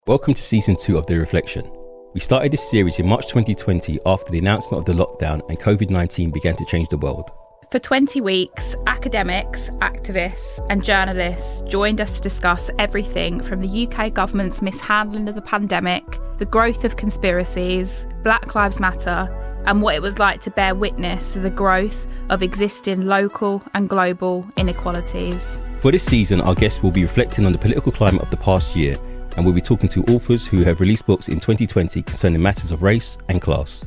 Welcome to Season 2 of The Reflection. We started this series in March 2020 after the announcement of the lockdown and COVID-19 began to change the world. For 20 weeks, academics, activists and journalists joined us to discuss everything from the UK government's mishandling of the pandemic, the growth of conspiracies, Black Lives Matter, and what it was like to bear witness to the growth of existing local and global inequalities. For this season, our guests will be reflecting on the political climate of the past year, and we'll be talking to authors who have released books in 2020 concerning matters of race and class.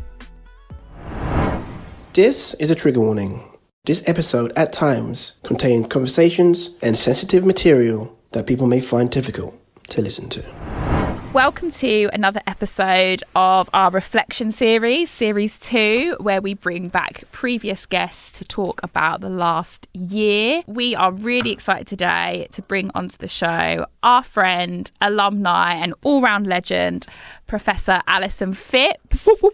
This is a trigger warning. This episode at times contains conversations and sensitive material that people may find difficult to listen to. Welcome to another episode of our Reflection series, Series 2, where we bring back previous guests to talk about the last year. We are really excited today to bring onto the show our friend, alumni and all-round legend, Professor Alison Phipps, who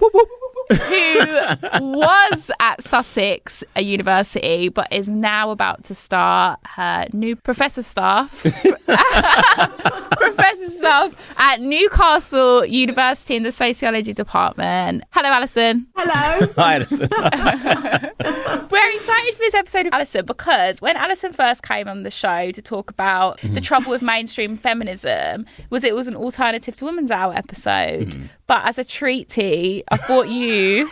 was at Sussex University but is now about to start her new professor staff at Newcastle University in the Sociology Department. Hello, Alison. Hello. Hi, Alison. We're excited for this episode of Alison because when Alison first came on the show to talk about the trouble with mainstream feminism, it was an alternative to Women's Hour episode. But as a treaty, I brought you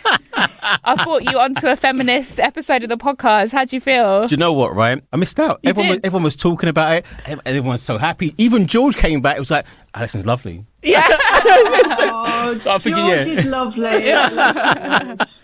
onto a feminist episode of the podcast. How do you feel? Do you know what, right? I missed out. Everyone was talking about it. Everyone was so happy. Even George came back. It was like, Alison's lovely. Yeah. So George is lovely. I love George.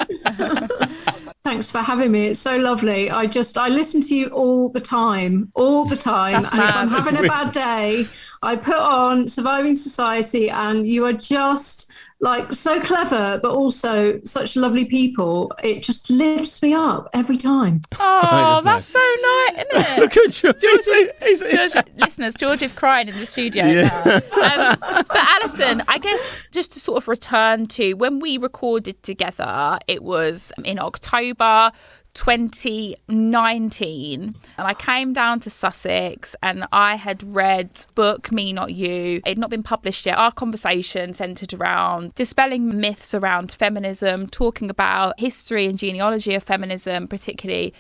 Thanks for having me. It's so lovely. I listen to you all the time. And if I'm having a bad day, I put on Surviving Society and you are just like so clever, but also such lovely people. It just lifts me up every time. Oh, that's so nice, isn't it? Look at George. Listeners, George is crying in the studio now. But Alison, I guess just to sort of return to when we recorded together, it was in October 2019, and I came down to Sussex and I had read book Me Not You. It had not been published yet. Our conversation centred around dispelling myths around feminism, talking about history and genealogy of feminism, particularly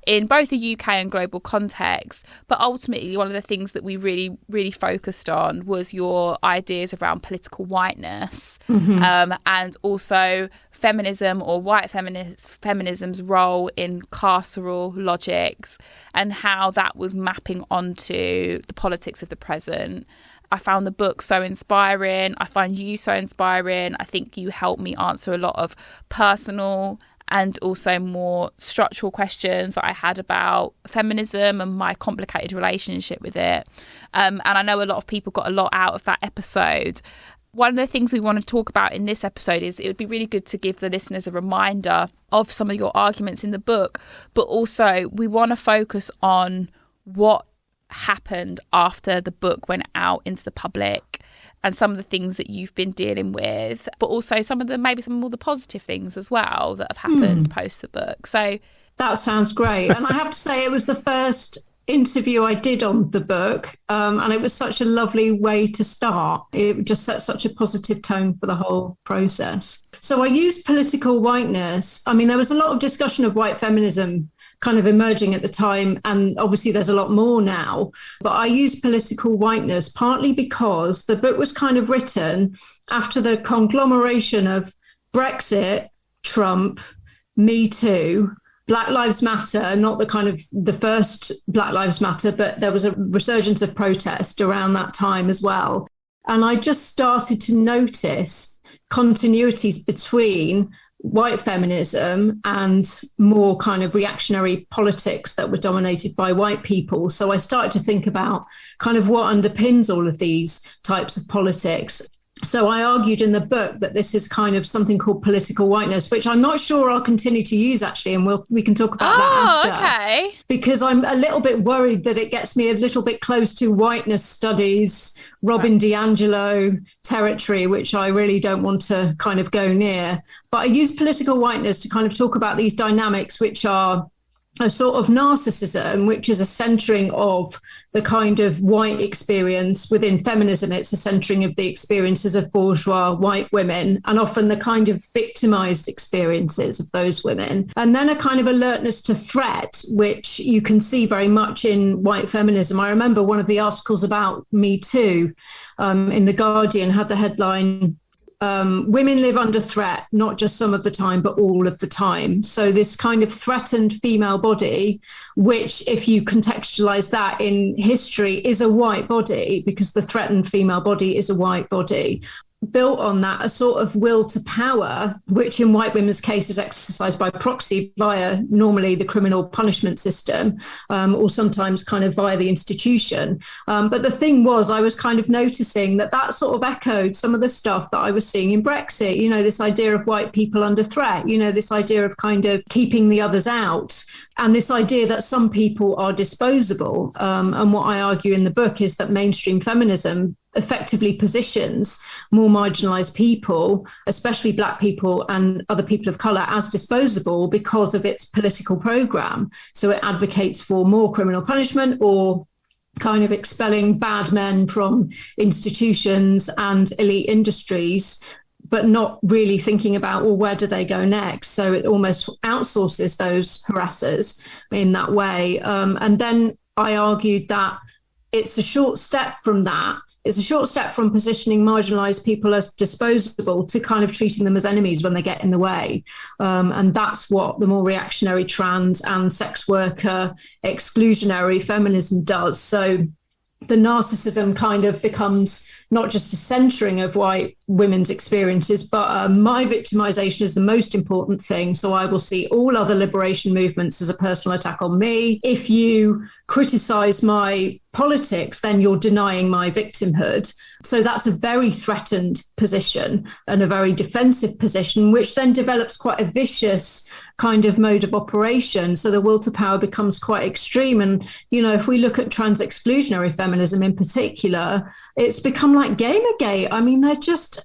in both the UK and global context. But ultimately, one of the things that we really, really focused on was your ideas around political whiteness, and also feminism or white feminism's role in carceral logics and how that was mapping onto the politics of the present. I found the book so inspiring. I find you so inspiring. I think you helped me answer a lot of personal and also more structural questions that I had about feminism and my complicated relationship with it. And I know a lot of people got a lot out of that episode. One of the things we want to talk about in this episode is it would be really good to give the listeners a reminder of some of your arguments in the book, but also we want to focus on what happened after the book went out into the public and some of the things that you've been dealing with, but also some of more the positive things as well that have happened post the book. So that sounds great. And I have to say it was the first interview I did on the book, and it was such a lovely way to start. It just set such a positive tone for the whole process. So I used political whiteness. I mean, there was a lot of discussion of white feminism kind of emerging at the time, and obviously there's a lot more now, but I used political whiteness partly because the book was kind of written after the conglomeration of Brexit, Trump, Me Too, Black Lives Matter, not the kind of the first Black Lives Matter, but there was a resurgence of protest around that time as well. And I just started to notice continuities between white feminism and more kind of reactionary politics that were dominated by white people. So I started to think about kind of what underpins all of these types of politics. So I argued in the book that this is kind of something called political whiteness, which I'm not sure I'll continue to use, actually, and we can talk about that after. Okay. Because I'm a little bit worried that it gets me a little bit close to whiteness studies, Robin DiAngelo territory, which I really don't want to kind of go near. But I use political whiteness to kind of talk about these dynamics, which are a sort of narcissism, which is a centering of the kind of white experience. Within feminism, it's a centering of the experiences of bourgeois white women, and often the kind of victimized experiences of those women. And then a kind of alertness to threat, which you can see very much in white feminism. I remember one of the articles about Me Too in The Guardian had the headline, women live under threat, not just some of the time, but all of the time. So this kind of threatened female body, which if you contextualize that in history is a white body, because the threatened female body is a white body, built on that, a sort of will to power, which in white women's case is exercised by proxy via normally the criminal punishment system, or sometimes kind of via the institution. But the thing was, I was kind of noticing that sort of echoed some of the stuff that I was seeing in Brexit, this idea of white people under threat, this idea of kind of keeping the others out, and this idea that some people are disposable. And what I argue in the book is that mainstream feminism effectively positions more marginalized people, especially Black people and other people of color, as disposable because of its political program. So it advocates for more criminal punishment or kind of expelling bad men from institutions and elite industries, but not really thinking about, well, where do they go next? So it almost outsources those harassers in that way. And then I argued that it's a short step from that. It's a short step from positioning marginalised people as disposable to kind of treating them as enemies when they get in the way. And that's what the more reactionary trans and sex worker exclusionary feminism does. So the narcissism kind of becomes not just a centering of white women's experiences, but my victimization is the most important thing. So I will see all other liberation movements as a personal attack on me. If you criticize my politics, then you're denying my victimhood. So that's a very threatened position and a very defensive position, which then develops quite a vicious kind of mode of operation. So the will to power becomes quite extreme. And, if we look at trans exclusionary feminism in particular, it's become like Gamergate. I mean, they're just,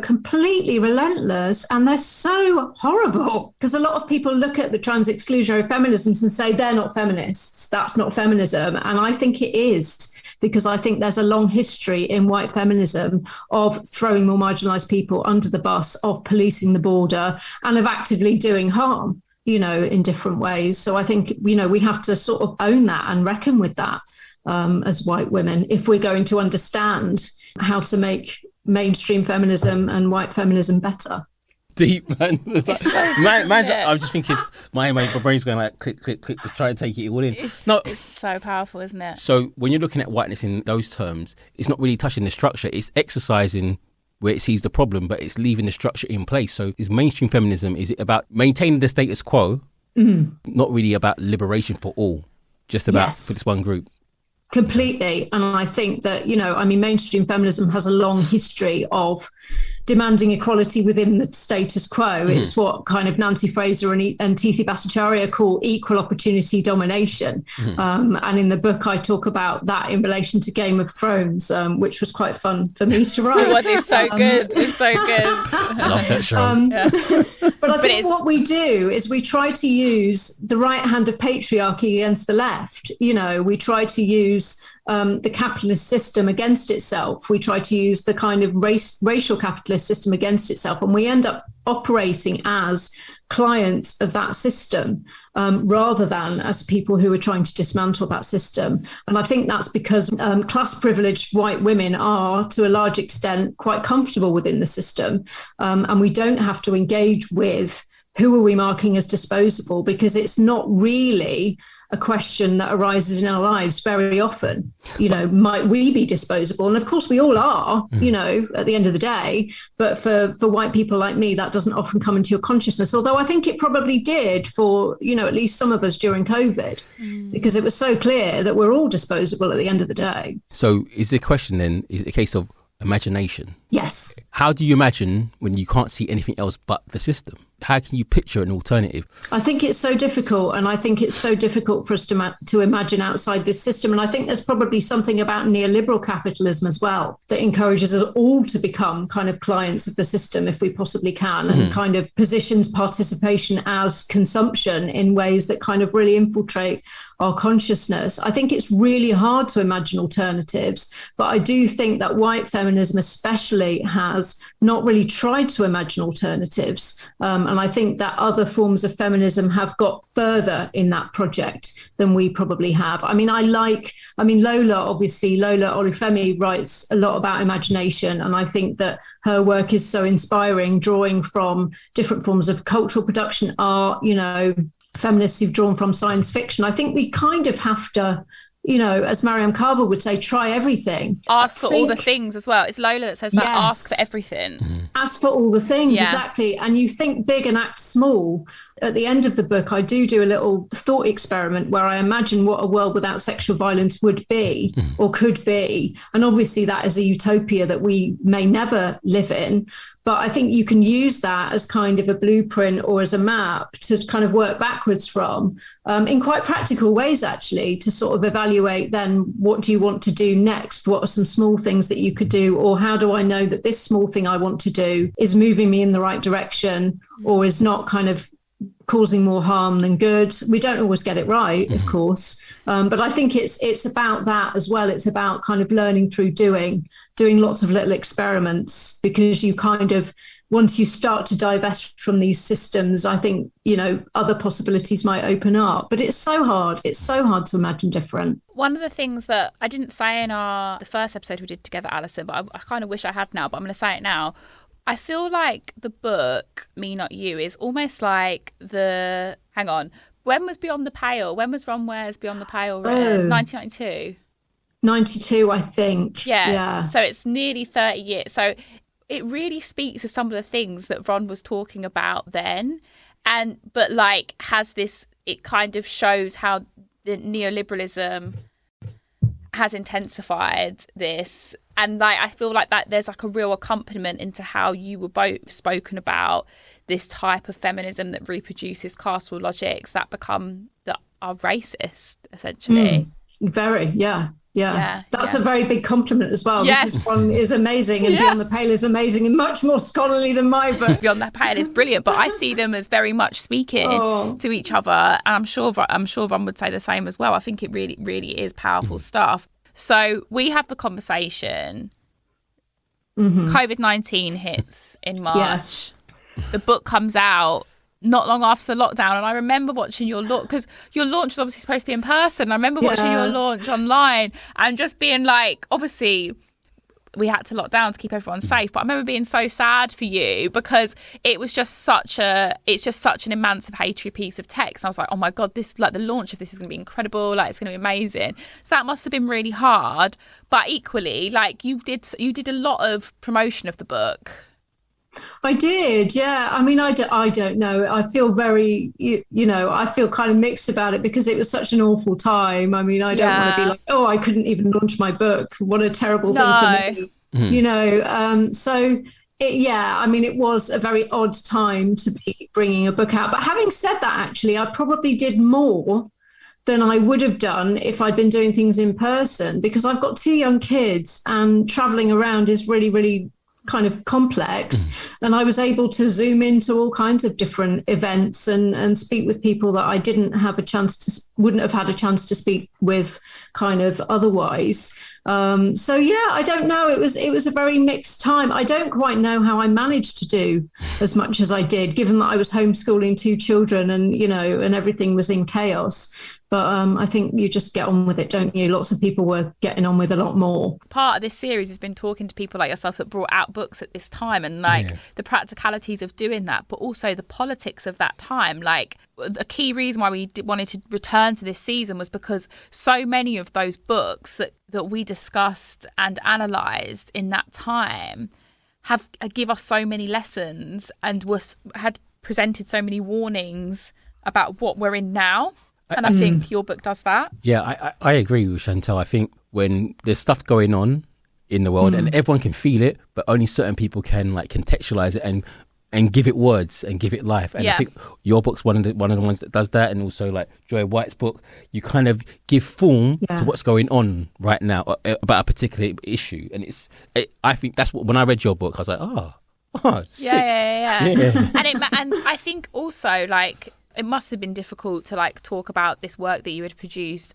completely relentless, and they're so horrible, because a lot of people look at the trans exclusionary feminisms and say they're not feminists. That's not feminism. And I think it is, because I think there's a long history in white feminism of throwing more marginalized people under the bus, of policing the border, and of actively doing harm, in different ways. So I think, we have to sort of own that and reckon with that as white women, if we're going to understand how to make mainstream feminism and white feminism better. Deep, man. I'm just thinking, my brain's going like click, click, click to try and take it all in. It's so powerful, isn't it? So when you're looking at whiteness in those terms, it's not really touching the structure. It's exercising where it sees the problem, but it's leaving the structure in place. So is mainstream feminism, is it about maintaining the status quo, not really about liberation for all, just about for this one group? Completely. And I think that, mainstream feminism has a long history of demanding equality within the status quo. It's what kind of Nancy Fraser and Tithi Bhattacharya call equal opportunity domination. And in the book, I talk about that in relation to Game of Thrones, which was quite fun for me to write. It's so good. It's so good. I love that show. But I think what we do is we try to use the right hand of patriarchy against the left. We try to use the capitalist system against itself. We try to use the kind of racial capitalist system against itself, and we end up operating as clients of that system rather than as people who are trying to dismantle that system. And I think that's because class privileged white women are, to a large extent, quite comfortable within the system, and we don't have to engage with who are we marking as disposable, because it's not really a question that arises in our lives very often. Might we be disposable? And of course we all are, at the end of the day. But for white people like me, that doesn't often come into your consciousness. Although I think it probably did for, at least some of us during COVID, because it was so clear that we're all disposable at the end of the day. So is the question then, is it a case of imagination? Yes. How do you imagine when you can't see anything else but the system? how can you picture an alternative? I think it's so difficult, and I think it's so difficult for us to imagine outside this system. And I think there's probably something about neoliberal capitalism as well that encourages us all to become kind of clients of the system if we possibly can, and kind of positions participation as consumption in ways that kind of really infiltrate our consciousness. I think it's really hard to imagine alternatives, but I do think that white feminism especially has not really tried to imagine alternatives. And I think that other forms of feminism have got further in that project than we probably have. Lola Olufemi writes a lot about imagination, and I think that her work is so inspiring, drawing from different forms of cultural production, art, feminists who've drawn from science fiction. I think we kind of have to, as Mariam Kaba would say, try everything. Ask for all the things as well. It's Lola that says that. Yes. Ask for everything. Ask for all the things, exactly. And you think big and act small. At the end of the book, I do a little thought experiment where I imagine what a world without sexual violence would be or could be. And obviously that is a utopia that we may never live in. But I think you can use that as kind of a blueprint or as a map to kind of work backwards from in quite practical ways, actually, to sort of evaluate then what do you want to do next? What are some small things that you could do? Or how do I know that this small thing I want to do is moving me in the right direction or is not kind of causing more harm than good? We don't always get it right, of course. But I think it's about that as well. It's about kind of learning through doing lots of little experiments, because you kind of, once you start to divest from these systems, I think, other possibilities might open up. But it's so hard. It's so hard to imagine different. One of the things that I didn't say in the first episode we did together, Alison, but I kind of wish I had now, but I'm going to say it now. I feel like the book, Me Not You, is almost like hang on, when was Beyond the Pale? When was Ron Ware's Beyond the Pale written? 1992? 92, I think. Yeah. So it's nearly 30 years. So it really speaks to some of the things that Ron was talking about then. But has this, it kind of shows how the neoliberalism has intensified this. And I feel like that there's a real accompaniment into how you were both spoken about this type of feminism that reproduces casteal logics that are racist, essentially. Very, yeah. That's a very big compliment as well. Yes. Because one is amazing and Beyond the Pale is amazing and much more scholarly than my book. Beyond the Pale is brilliant, but I see them as very much speaking to each other, and I'm sure Ron would say the same as well. I think it really, really is powerful stuff. So we have the conversation. COVID-19 hits in March. Yes. The book comes out not long after the lockdown, and I remember watching your launch, because your launch was obviously supposed to be in person. I remember watching your launch online and just being like, obviously we had to lock down to keep everyone safe, but I remember being so sad for you because it's just such an emancipatory piece of text. And I was like, oh my God, this, the launch of this is going to be incredible. It's going to be amazing. So that must have been really hard. But equally, you did a lot of promotion of the book. I did, yeah. I don't know. I feel very, I feel kind of mixed about it because it was such an awful time. I don't want to be like, oh, I couldn't even launch my book. What a terrible thing for me. So, it was a very odd time to be bringing a book out. But having said that, actually, I probably did more than I would have done if I'd been doing things in person, because I've got 2 young kids and traveling around is really, really kind of complex, and I was able to zoom into all kinds of different events and speak with people that I wouldn't have had a chance to speak with kind of otherwise. I don't know. It was a very mixed time. I don't quite know how I managed to do as much as I did, given that I was homeschooling 2 children and, and everything was in chaos. But I think you just get on with it, don't you? Lots of people were getting on with a lot more. Part of this series has been talking to people like yourself that brought out books at this time and the practicalities of doing that, but also the politics of that time. A key reason why we wanted to return to this season was because so many of those books that we discussed and analysed in that time give us so many lessons and had presented so many warnings about what we're in now. And I think your book does that. Yeah, I agree with Chantal. I think when there's stuff going on in the world and everyone can feel it, but only certain people can contextualize it and and give it words and give it life. And Yeah. I think your book's one of the ones that does that, and also like Joy White's book, you kind of give form to what's going on right now about a particular issue. And I think that's what, when I read your book, I was like, sick. Yeah. And I think also, like, it must have been difficult to like talk about this work that you had produced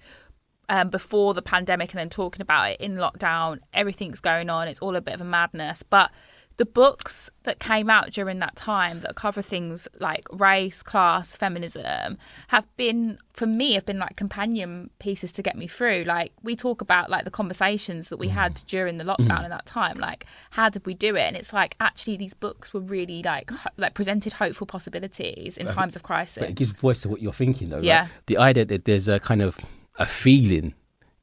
before the pandemic, and then talking about it in lockdown. Everything's going on. It's all a bit of a madness. But the books that came out during that time that cover things like race, class, feminism have been like companion pieces to get me through. Like, we talk about like the conversations that we had during the lockdown in that time, like how did we do it? And it's like, actually these books were really like presented hopeful possibilities in times of crisis. But it gives voice to what you're thinking though, Yeah. right? The idea that there's a kind of a feeling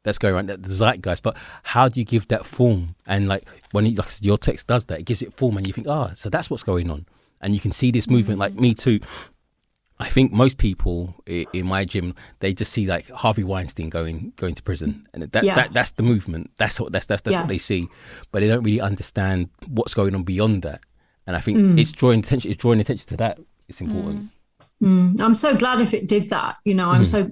that's going around, the zeitgeist, but how do you give that form? And like when your text does that, it gives it form, and you think, so that's what's going on, and you can see this movement. Like Me Too, I think most people in my gym, they just see like Harvey Weinstein going to prison, and that's the movement. That's what they see, but they don't really understand what's going on beyond that. And I think it's drawing attention to that. It's important. I'm so glad if it did that. I'm so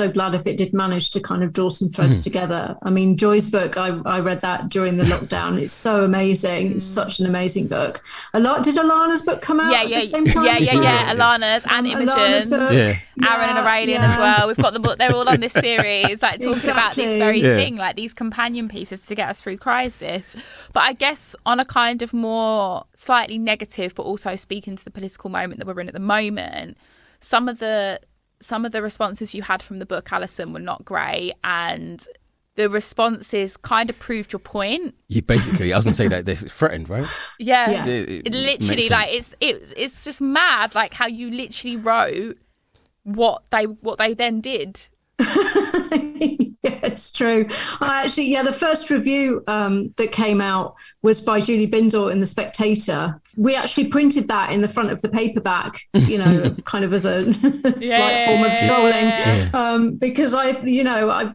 glad if it did manage to kind of draw some threads together. I mean, Joy's book, I read that during the lockdown. It's so amazing. It's such an amazing book. Did Alana's book come out at the same time? Yeah. Alana's and Imogen's, Aaron and Aurelian as well. We've got the book. They're all on this series, like talking about this very thing, like these companion pieces to get us through crisis. But I guess on a kind of more slightly negative, but also speaking to the political moment that we're in at the moment, some of the responses you had from the book, Alison, were not great, and the responses kind of proved your point. Yeah, basically, I was going to say that they're threatened, right? Yeah. It literally, like, it's just mad, like how you literally wrote what they then did. Yeah, it's true. The first review that came out was by Julie Bindor in The Spectator. We actually printed that in the front of the paperback, kind of as a slight form of trolling, because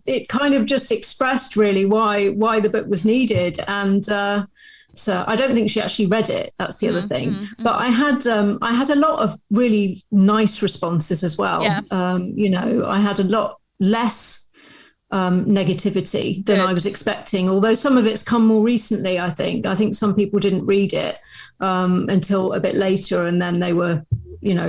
it kind of just expressed really why the book was needed. And so I don't think she actually read it. That's the other thing. But I had a lot of really nice responses as well. Yeah. I had a lot less negativity than I was expecting, although some of it's come more recently. I think some people didn't read it until a bit later, and then they were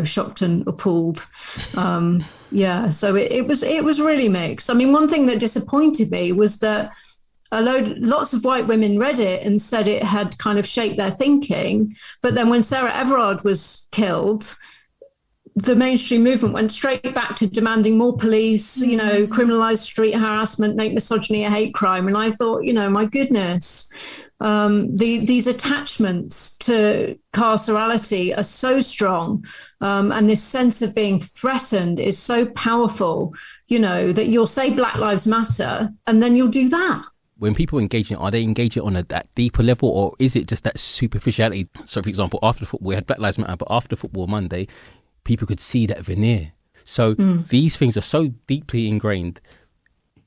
shocked and appalled. So it was really mixed. I mean, one thing that disappointed me was that lots of white women read it and said it had kind of shaped their thinking, but then when Sarah Everard was killed, the mainstream movement went straight back to demanding more police, criminalise street harassment, make misogyny a hate crime. And I thought, my goodness, these attachments to carcerality are so strong, and this sense of being threatened is so powerful, that you'll say Black Lives Matter and then you'll do that. When people engage in it, are they engaging on that deeper level, or is it just that superficiality? So, for example, after football, we had Black Lives Matter, but after Football Monday, people could see that veneer. So these things are so deeply ingrained.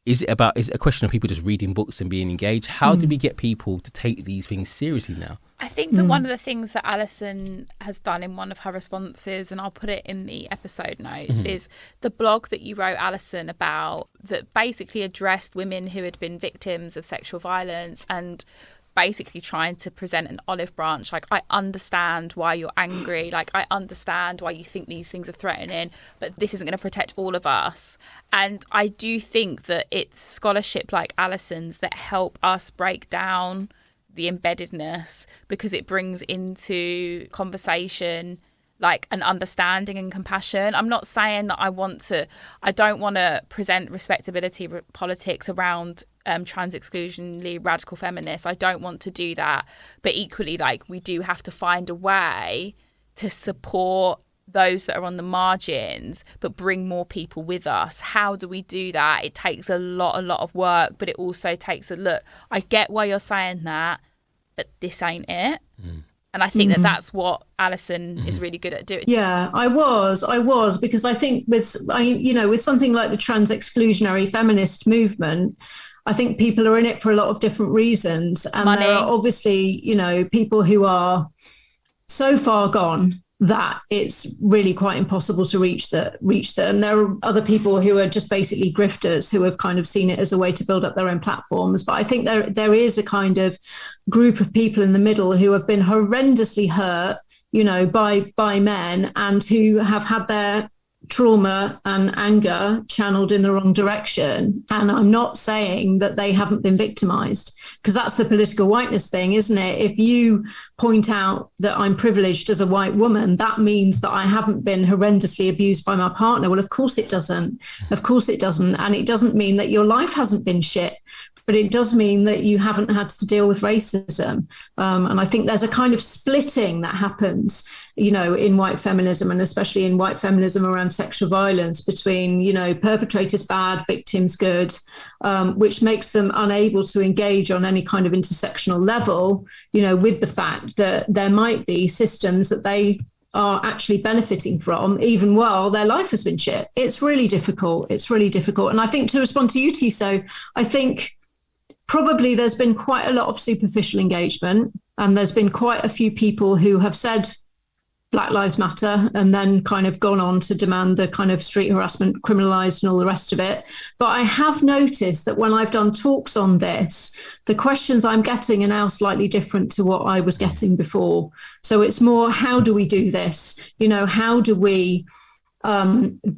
Is it a question of people just reading books and being engaged? How do we get people to take these things seriously now? I think that one of the things that Alison has done in one of her responses, and I'll put it in the episode notes, is the blog that you wrote, Alison, about that basically addressed women who had been victims of sexual violence and basically trying to present an olive branch. Like, I understand why you're angry. Like, I understand why you think these things are threatening, but this isn't going to protect all of us. And I do think that it's scholarship like Alison's that help us break down the embeddedness, because it brings into conversation like an understanding and compassion. I'm not saying that I don't want to present respectability politics around trans exclusionary radical feminists. I don't want to do that. But equally, like, we do have to find a way to support those that are on the margins, but bring more people with us. How do we do that? It takes a lot of work, but it also takes a look. I get why you're saying that, but this ain't it. And I think that's what Alison is really good at doing. Yeah, I was because I think with something like the trans exclusionary feminist movement, I think people are in it for a lot of different reasons. And Money. There are obviously, people who are so far gone that it's really quite impossible to reach them. There are other people who are just basically grifters who have kind of seen it as a way to build up their own platforms. But I think there is a kind of group of people in the middle who have been horrendously hurt, by men, and who have had their trauma and anger channeled in the wrong direction. And I'm not saying that they haven't been victimized, because that's the political whiteness thing, isn't it? If you point out that I'm privileged as a white woman, that means that I haven't been horrendously abused by my partner. Well, of course it doesn't. Of course it doesn't. And it doesn't mean that your life hasn't been shit, but it does mean that you haven't had to deal with racism. And I think there's a kind of splitting that happens, in white feminism, and especially in white feminism around sexual violence, between, perpetrators bad, victims good, which makes them unable to engage on any kind of intersectional level, with the fact that there might be systems that they are actually benefiting from, even while their life has been shit. It's really difficult. And I think, to respond to you, Tissot, I think probably there's been quite a lot of superficial engagement, and there's been quite a few people who have said Black Lives Matter and then kind of gone on to demand the kind of street harassment criminalised and all the rest of it. But I have noticed that when I've done talks on this, the questions I'm getting are now slightly different to what I was getting before. So it's more, how do we do this? How do we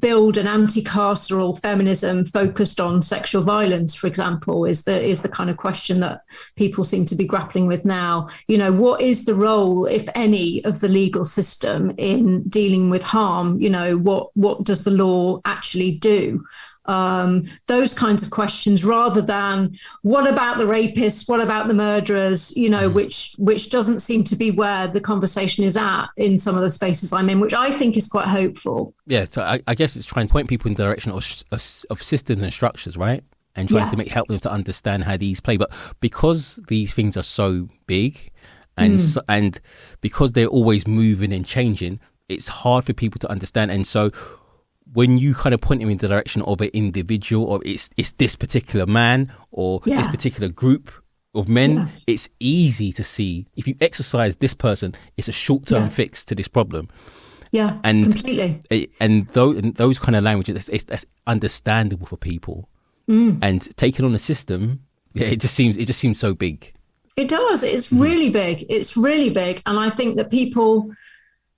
build an anti-carceral feminism focused on sexual violence, for example, is the kind of question that people seem to be grappling with now. What is the role, if any, of the legal system in dealing with harm? What does the law actually do? Those kinds of questions, rather than what about the rapists, what about the murderers, which doesn't seem to be where the conversation is at in some of the spaces I'm in, which I think is quite hopeful. Yeah, so I guess it's trying to point people in the direction of systems and structures, right? And trying to help them to understand how these play. But because these things are so big and because they're always moving and changing, it's hard for people to understand. And so when you kind of point them in the direction of an individual, or it's this particular man or this particular group of men, it's easy to see, if you exercise this person, it's a short-term fix to this problem. Yeah, and completely. And those kind of languages, that's understandable for people. And taking on a system, it just seems so big. It does. It's really big. It's really big. And I think that people,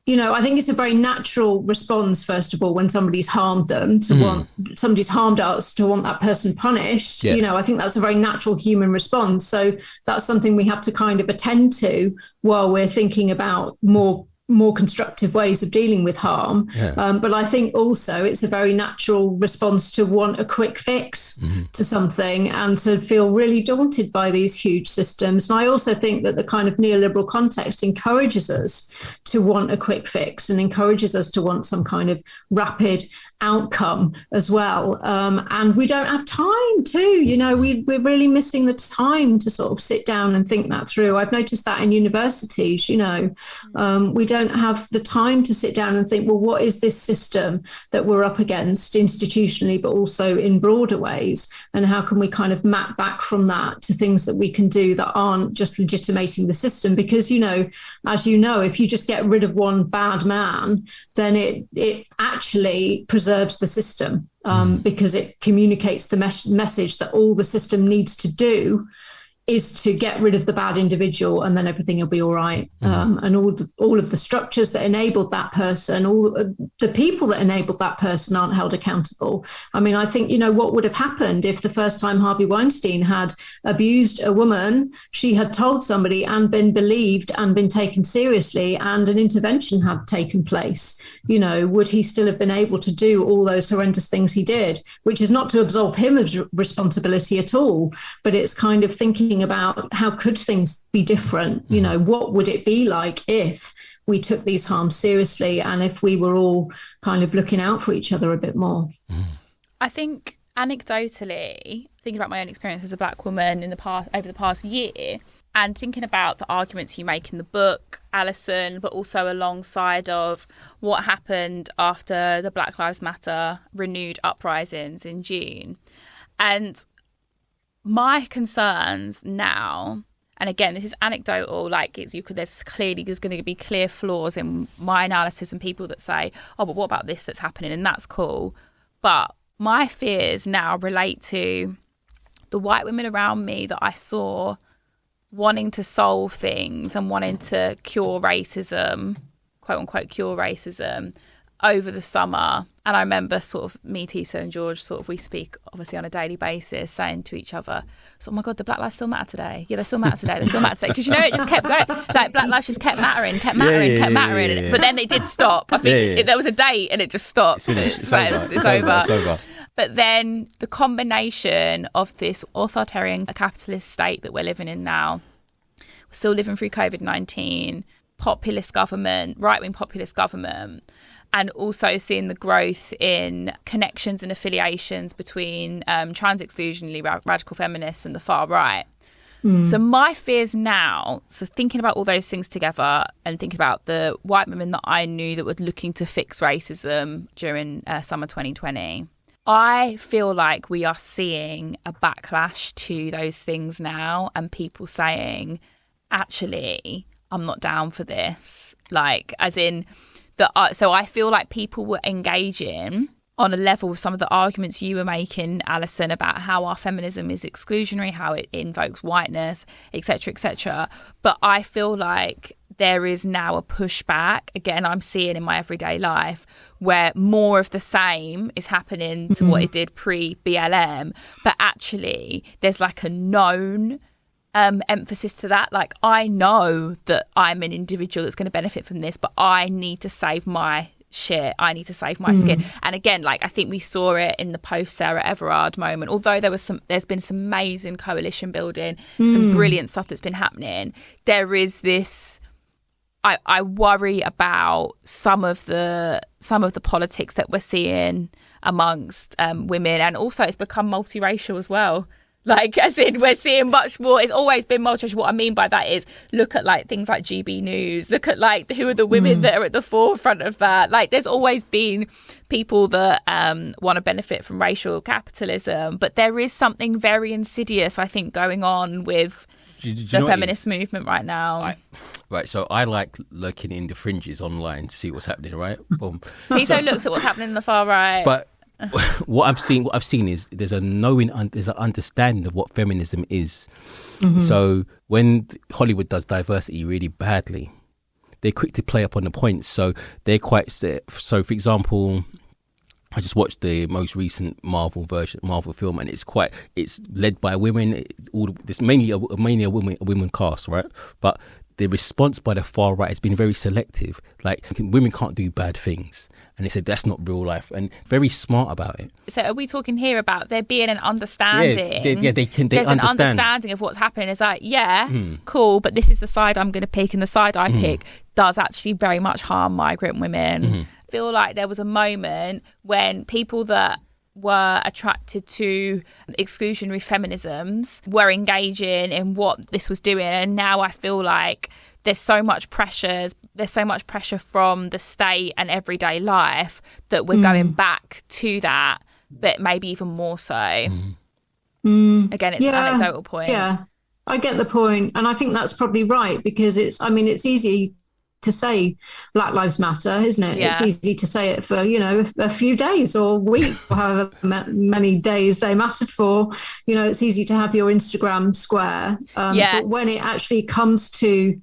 I think it's a very natural response, first of all, when somebody's harmed them, somebody's harmed us, to want that person punished. Yeah. I think that's a very natural human response. So that's something we have to kind of attend to while we're thinking about more constructive ways of dealing with harm. But I think also it's a very natural response to want a quick fix to something and to feel really daunted by these huge systems. And I also think that the kind of neoliberal context encourages us to want a quick fix and encourages us to want some kind of rapid outcome as well. And we don't have time to, we're really missing the time to sort of sit down and think that through. I've noticed that in universities, we don't have the time to sit down and think, well, what is this system that we're up against institutionally, but also in broader ways? And how can we kind of map back from that to things that we can do that aren't just legitimating the system? Because, as if you just get rid of one bad man, then it actually preserves the system, because it communicates the message that all the system needs to do is to get rid of the bad individual, and then everything will be all right. And all of the structures that enabled that person, all the people that enabled that person aren't held accountable. I mean, I think, what would have happened if the first time Harvey Weinstein had abused a woman, she had told somebody and been believed and been taken seriously, and an intervention had taken place? Would he still have been able to do all those horrendous things he did? Which is not to absolve him of responsibility at all, but it's kind of thinking about how could things be different? What would it be like if we took these harms seriously, and if we were all kind of looking out for each other a bit more? I think anecdotally, thinking about my own experience as a Black woman over the past year, and thinking about the arguments you make in the book, Alison, but also alongside of what happened after the Black Lives Matter renewed uprisings in June. And my concerns now, and again, this is anecdotal, like there's going to be clear flaws in my analysis, and people that say, oh, but what about this that's happening? And that's cool. But my fears now relate to the white women around me that I saw wanting to solve things and wanting to cure racism, quote unquote, cure racism over the summer. And I remember sort of me, Tisa and George, sort of, we speak obviously on a daily basis, saying to each other, so, oh my God, the Black Lives still matter today. Yeah, they still matter today. They still matter today. Because, you know, it just kept going. Like, Black Lives just kept mattering. Yeah. But then it did stop. I think there was a date and it just stopped. It's over. But then the combination of this authoritarian capitalist state that we're living in now, we're still living through COVID-19, populist government, right-wing populist government, and also seeing the growth in connections and affiliations between trans-exclusionary radical feminists and the far right. So my fears now, so thinking about all those things together and thinking about the white women that I knew that were looking to fix racism during summer 2020, I feel like we are seeing a backlash to those things now, and people saying, actually, I'm not down for this. Like, as in, so I feel like people were engaging on a level with some of the arguments you were making, Alison, about how our feminism is exclusionary, how it invokes whiteness, etc., etc. But I feel like there is now a pushback, again, I'm seeing in my everyday life, where more of the same is happening to what it did pre-BLM, but actually there's like a known emphasis to that. Like, I know that I'm an individual that's going to benefit from this, but I need to save my shit. I need to save my skin. And again, like, I think we saw it in the post Sarah Everard moment, although there's been some amazing coalition building, some brilliant stuff that's been happening. There is this, I worry about some of the politics that we're seeing amongst women, and also it's become multiracial as well. Like, as in, we're seeing much more. It's always been multiracial. What I mean by that is, look at like things like GB News. Look at like who are the women that are at the forefront of that. Like, there's always been people that want to benefit from racial capitalism, but there is something very insidious, I think, going on with the feminist movement right now. Right, so I like looking in the fringes online to see what's happening, right? Tiso looks at what's happening in the far right. But what I've seen is there's an understanding of what feminism is. So when Hollywood does diversity really badly, they're quick to play up on the points. So they're quite set. So, for example, I just watched the most recent Marvel film, and it's led by women. There's mainly a women cast, right? But the response by the far right has been very selective. Like, women can't do bad things, and they said that's not real life, and very smart about it. So are we talking here about there being an understanding? They there's understand. An understanding of what's happening. It's like, cool, but this is the side I'm going to pick, and the side I pick does actually very much harm migrant women. I feel like there was a moment when people that were attracted to exclusionary feminisms were engaging in what this was doing, and now I feel like there's so much pressure from the state and everyday life that we're going back to that, but maybe even more so. Again, it's an anecdotal point. Yeah, I get the point, and I think that's probably right, because it's easy to say Black Lives Matter, isn't it? It's easy to say it for, a few days or a week, or however many days they mattered for. It's easy to have your Instagram square. But when it actually comes to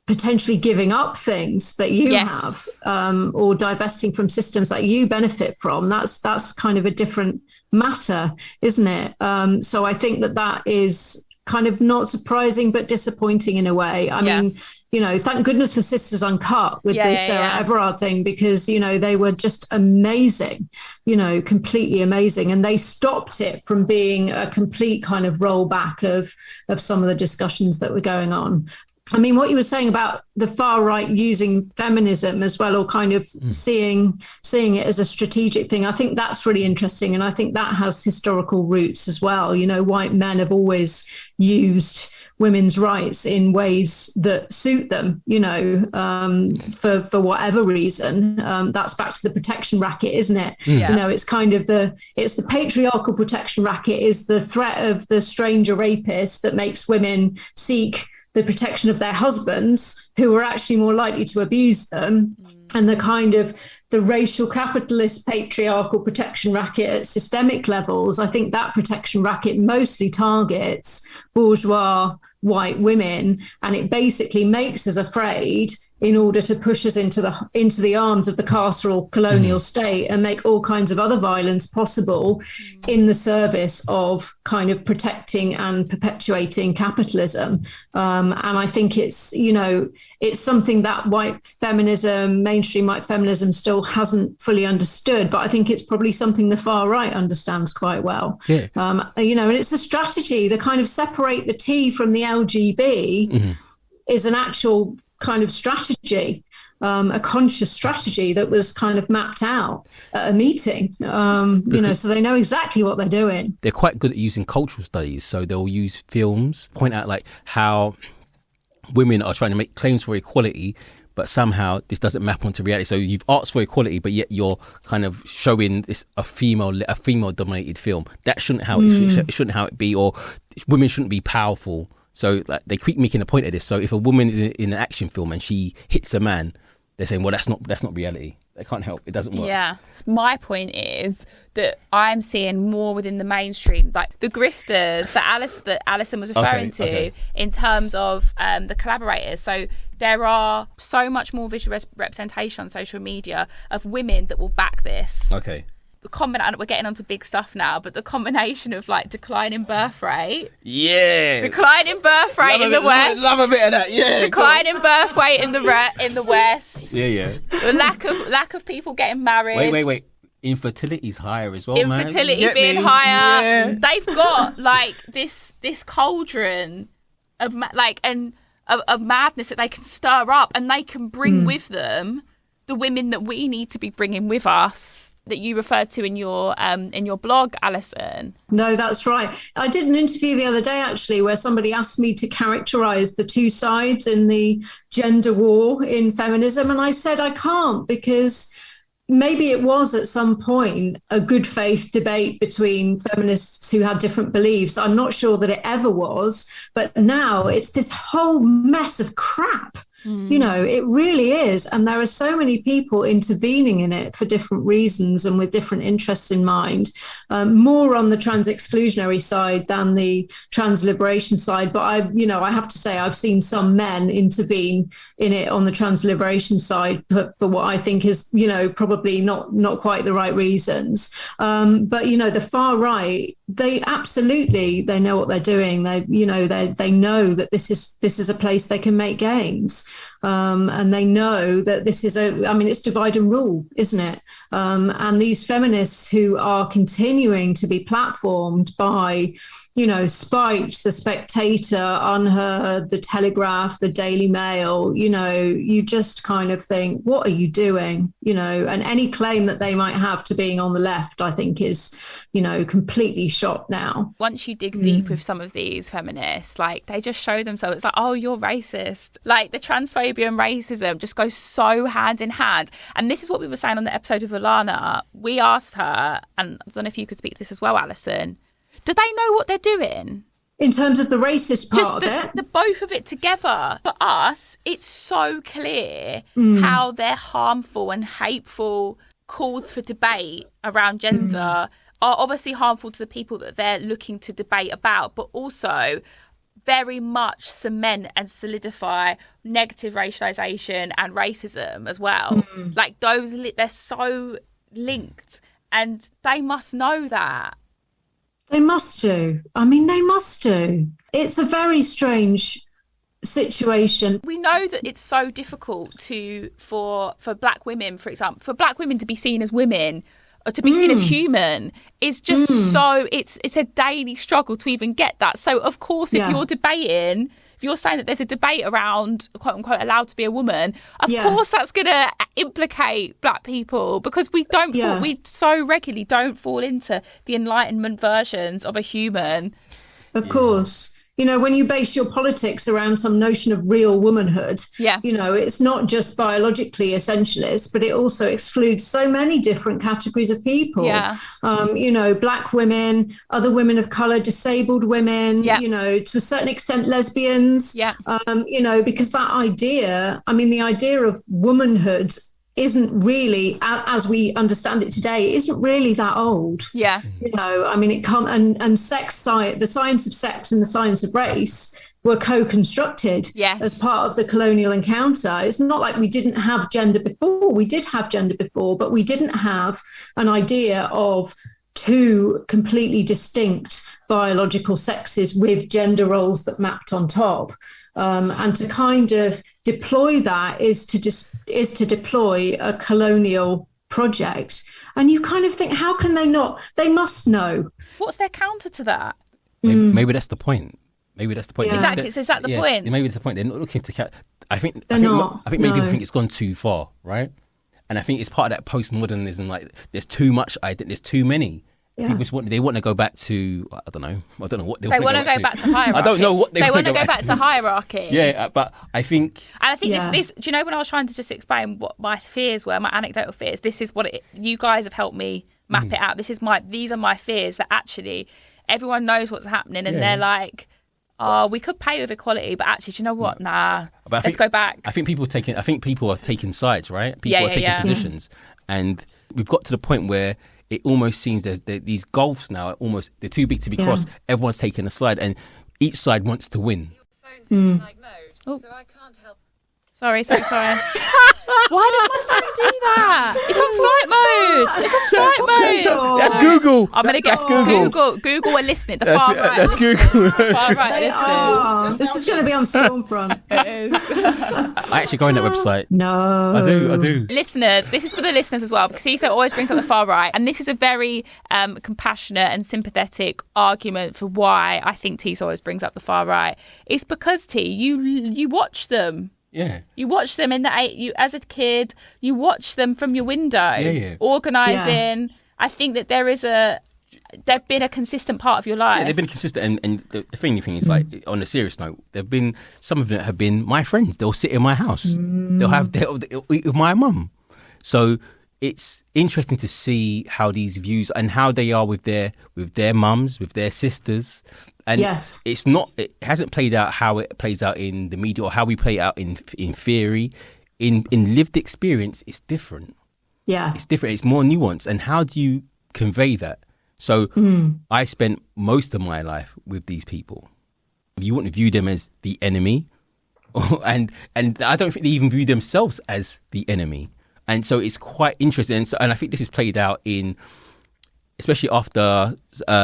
potentially giving up things that you have, or divesting from systems that you benefit from, that's kind of a different matter, isn't it? So I think that is kind of not surprising, but disappointing in a way. I mean, thank goodness for Sisters Uncut with the Sarah Everard thing, because, they were just amazing, completely amazing. And they stopped it from being a complete kind of rollback of some of the discussions that were going on. I mean, what you were saying about the far right using feminism as well, or kind of seeing it as a strategic thing, I think that's really interesting. And I think that has historical roots as well. White men have always used women's rights in ways that suit them, for whatever reason. That's back to the protection racket, isn't it? Yeah. It's kind of the patriarchal protection racket is the threat of the stranger rapist that makes women seek the protection of their husbands, who are actually more likely to abuse them. And the racial capitalist patriarchal protection racket at systemic levels, I think that protection racket mostly targets bourgeois white women, and it basically makes us afraid in order to push us into the arms of the carceral colonial state and make all kinds of other violence possible in the service of kind of protecting and perpetuating capitalism. And I think it's something that mainstream white feminism still hasn't fully understood, but I think it's probably something the far right understands quite well. Yeah. And it's the strategy, the kind of separate the T from the LGB is an actual kind of strategy, a conscious strategy that was kind of mapped out at a meeting, so they know exactly what they're doing. They're quite good at using cultural studies, so they'll use films, point out like how women are trying to make claims for equality, but somehow this doesn't map onto reality. So you've asked for equality, but yet you're kind of showing this a female dominated film. That shouldn't it shouldn't how it be, or women shouldn't be powerful. So like, they keep making a point of this. So if a woman is in an action film and she hits a man, they're saying, well, that's not reality. They can't help. It doesn't work. Yeah. My point is that I'm seeing more within the mainstream, like the grifters that Alison was referring to in terms of the collaborators. So there are so much more visual representation on social media of women that will back this. Okay. We're getting onto big stuff now, but the combination of like declining birth rate, declining birth rate in the West, love a bit of that, declining birth rate in the West, the lack of people getting married. Wait. Infertility's higher as well, Infertility being higher. Yeah. They've got like this cauldron of of madness that they can stir up, and they can bring with them the women that we need to be bringing with us, that you referred to in your blog, Alison. No, that's right. I did an interview the other day, actually, where somebody asked me to characterise the two sides in the gender war in feminism. And I said I can't, because maybe it was at some point a good faith debate between feminists who had different beliefs. I'm not sure that it ever was. But now it's this whole mess of crap. It really is. And there are so many people intervening in it for different reasons and with different interests in mind, more on the trans exclusionary side than the trans liberation side. But I have to say, I've seen some men intervene in it on the trans liberation side for what I think is, probably not quite the right reasons. But, the far right, they know what they're doing. They know that this is a place they can make gains. And they know that this is it's divide and rule, isn't it? And these feminists who are continuing to be platformed by, Spiked, The Spectator, Unheard, The Telegraph, The Daily Mail, you just kind of think, what are you doing? And any claim that they might have to being on the left, I think is, completely shot now. Once you dig deep with some of these feminists, like they just show themselves, it's like, oh, you're racist. Like the transphobia and racism just go so hand in hand. And this is what we were saying on the episode of Alana. We asked her, and I don't know if you could speak to this as well, Alison, do they know what they're doing? In terms of the racist part of it? The both of it together. For us, it's so clear how their harmful and hateful calls for debate around gender are obviously harmful to the people that they're looking to debate about, but also very much cement and solidify negative racialization and racism as well. Like they're so linked, and they must know that. They must do. They must do. It's a very strange situation. We know that it's so difficult for Black women, for example, for Black women to be seen as women or to be seen as human is just so it's a daily struggle to even get that. So of course, if you're debating, if you're saying that there's a debate around quote unquote allowed to be a woman, of course that's going to implicate Black people, because we so regularly don't fall into the Enlightenment versions of a human. Of course. when you base your politics around some notion of real womanhood, it's not just biologically essentialist, but it also excludes so many different categories of people. Black women, other women of color, disabled women, to a certain extent, lesbians, because that idea, the idea of womanhood isn't really, as we understand it today, isn't really that old. It can't, and sex science, the science of sex and the science of race were co-constructed as part of the colonial encounter. It's not like we didn't have gender before. We did have gender before, but we didn't have an idea of two completely distinct biological sexes with gender roles that mapped on top. And to kind of deploy that is to deploy a colonial project. And you kind of think, how can they not? They must know. What's their counter to that? Maybe that's the point. Exactly. Is that the point? Maybe that's the point. They're not looking to I think maybe people think it's gone too far, right? And I think it's part of that postmodernism. Like, there's too much. There's too many. Yeah. People want to go back to, I don't know what they want to go back to hierarchy. I don't know what they want to go back to hierarchy. Yeah, but I think this. Do you know, when I was trying to just explain what my fears were, my anecdotal fears, this is what you guys have helped me map it out. These are my fears, that actually everyone knows what's happening, and they're like, oh, we could pay with equality, but actually, do you know what? Nah, let's go back. I think people are taking sides, right? People are taking positions, and we've got to the point where it almost seems there's these gulfs now. They're too big to be crossed. Everyone's taking a side, and each side wants to win. Your phone's in flight mode, so I can't help. Sorry. Why does my phone do that? It's on flight mode. That's Google. I'm going to get Google. Google are listening. The far right. That's Google. Far right listening. This is going to be on Stormfront. It is. I actually go on that website. No. I do. Listeners, this is for the listeners as well, because Tiso always brings up the far right. And this is a very compassionate and sympathetic argument for why I think Tiso always brings up the far right. It's because, you watch them. Yeah, you watch them you as a kid. You watch them from your window, organising. Yeah. I think that they've been a consistent part of your life. Yeah, they've been consistent, and the thing is, like, on a serious note, some of them have been my friends. They'll sit in my house. They'll eat with my mum. So it's interesting to see how these views and how they are with their mums, with their sisters. And it hasn't played out how it plays out in the media or how we play it out in theory. In lived experience, it's different. Yeah. It's different. It's more nuanced. And how do you convey that? So I spent most of my life with these people. You wouldn't view them as the enemy. and I don't think they even view themselves as the enemy. And so it's quite interesting. And I think this is played out especially after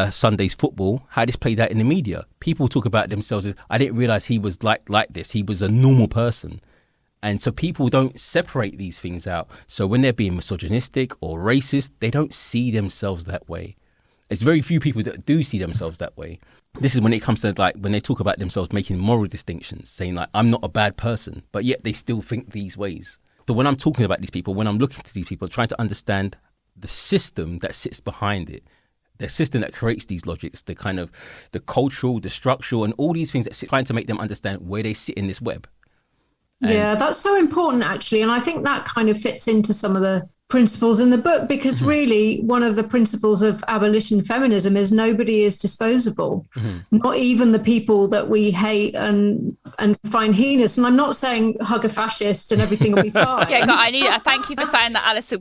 Sunday's football, how this played out in the media. People talk about themselves as, I didn't realise he was like this. He was a normal person. And so people don't separate these things out. So when they're being misogynistic or racist, they don't see themselves that way. There's very few people that do see themselves that way. This is when it comes to, like, when they talk about themselves making moral distinctions, saying, like, I'm not a bad person, but yet they still think these ways. So when I'm talking about these people, when I'm looking to these people, trying to understand the system that sits behind it, the system that creates these logics, the kind of the cultural, the structural, and all these things that trying to make them understand where they sit in this web. Yeah, that's so important, actually. And I think that kind of fits into some of the principles in the book, because really one of the principles of abolition feminism is nobody is disposable, not even the people that we hate and find heinous. And I'm not saying hug a fascist and everything will be fine. Thank you for saying that, Alison.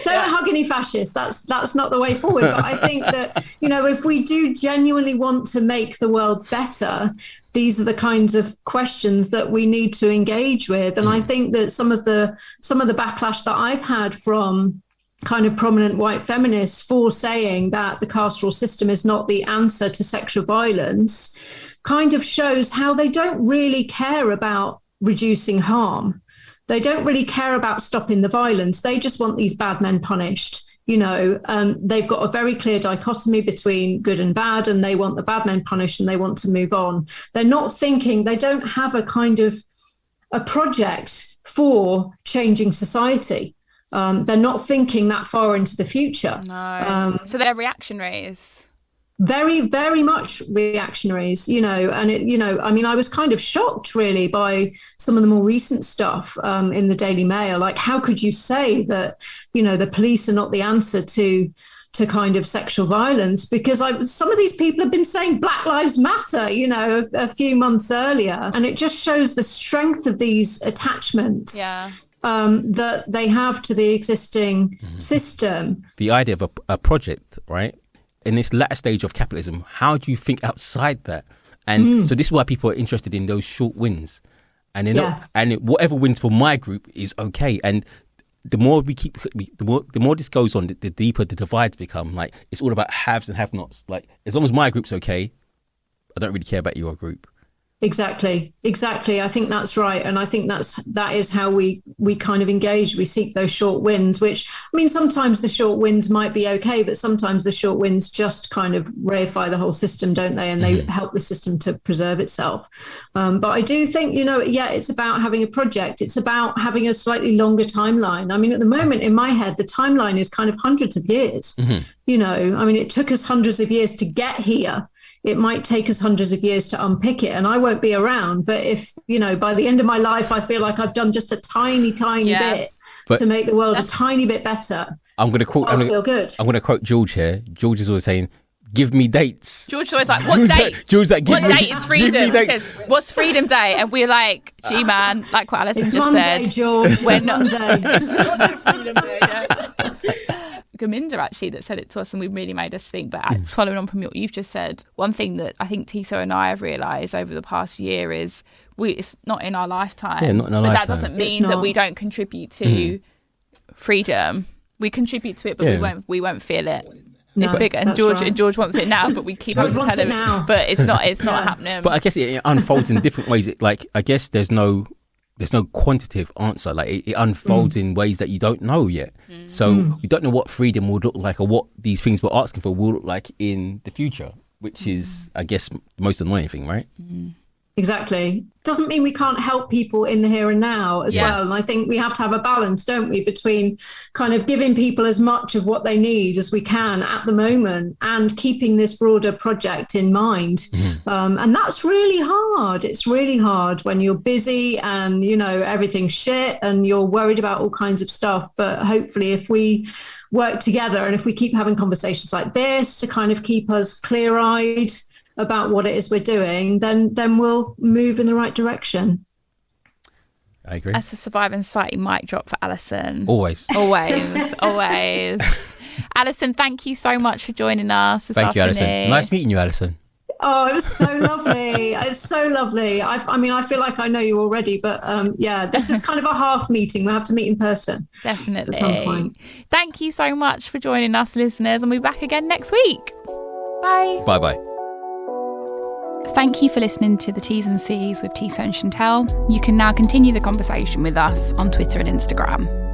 Don't hug any fascists. That's not the way forward. But I think that, if we do genuinely want to make the world better, these are the kinds of questions that we need to engage with. And I think that some of the backlash that I've had from kind of prominent white feminists for saying that the carceral system is not the answer to sexual violence kind of shows how they don't really care about reducing harm. They don't really care about stopping the violence. They just want these bad men punished. They've got a very clear dichotomy between good and bad, and they want the bad men punished and they want to move on. They're not thinking, they don't have a kind of a project for changing society. They're not thinking that far into the future. No. So their reaction rate is very, very much reactionaries, and I was kind of shocked really by some of the more recent stuff in the Daily Mail. Like, how could you say that, the police are not the answer to kind of sexual violence? Because some of these people have been saying Black Lives Matter, a few months earlier. And it just shows the strength of these attachments. Yeah. That they have to the existing system. The idea of a project, right? In this latter stage of capitalism, how do you think outside that? And so this is why people are interested in those short wins. And whatever wins for my group is okay. And the more the more this goes on, the deeper the divides become. Like, it's all about haves and have-nots. Like, as long as my group's okay, I don't really care about your group. Exactly. I think that's right. And I think that is how we kind of engage. We seek those short wins, which, I mean, sometimes the short wins might be okay, but sometimes the short wins just kind of reify the whole system, don't they? And they help the system to preserve itself. But I do think, it's about having a project. It's about having a slightly longer timeline. I mean, at the moment in my head, the timeline is kind of hundreds of years. It took us hundreds of years to get here. It might take us hundreds of years to unpick it, and I won't be around. But if, by the end of my life, I feel like I've done just a tiny bit to make the world a tiny bit better, I'm going to quote. I'll feel good. I'm going to quote George here. George is always saying, "Give me dates." George is always like, "What date? George's like, what date is freedom?" He says, "What's Freedom Day?" And we're like, "Gee, man," like what Alison it's just Monday, said. George. We're not Monday. It's not Freedom Day. Gaminda actually that said it to us, and we really made us think. But following on from what you've just said, one thing that I think Tito and I have realised over the past year is it's not in our lifetime. Yeah, not in our lifetime. That doesn't mean that we don't contribute to freedom. We contribute to it, but we won't feel it. No, it's big, and George wants it now, but we keep on telling him. But it's not happening. But I guess it unfolds in different ways. I guess there's no quantitative answer. Like, it unfolds in ways that you don't know yet. So you don't know what freedom will look like, or what these things we're asking for will look like in the future, which is, I guess, the most annoying thing, right? Exactly. Doesn't mean we can't help people in the here and now as well. And I think we have to have a balance, don't we, between kind of giving people as much of what they need as we can at the moment and keeping this broader project in mind. And that's really hard. It's really hard when you're busy and, everything's shit and you're worried about all kinds of stuff. But hopefully if we work together and if we keep having conversations like this to kind of keep us clear-eyed about what it is we're doing, then we'll move in the right direction. I agree. That's a surviving society mic drop for Alison. Always. Alison, thank you so much for joining us this afternoon. Thank you, Alison. Nice meeting you, Alison. Oh, it was so lovely. It's so lovely. I feel like I know you already, but this is kind of a half meeting. We'll have to meet in person. Definitely. At some point. Thank you so much for joining us, listeners, and we'll be back again next week. Bye. Bye-bye. Thank you for listening to the T's and C's with Tisa and Chantel. You can now continue the conversation with us on Twitter and Instagram.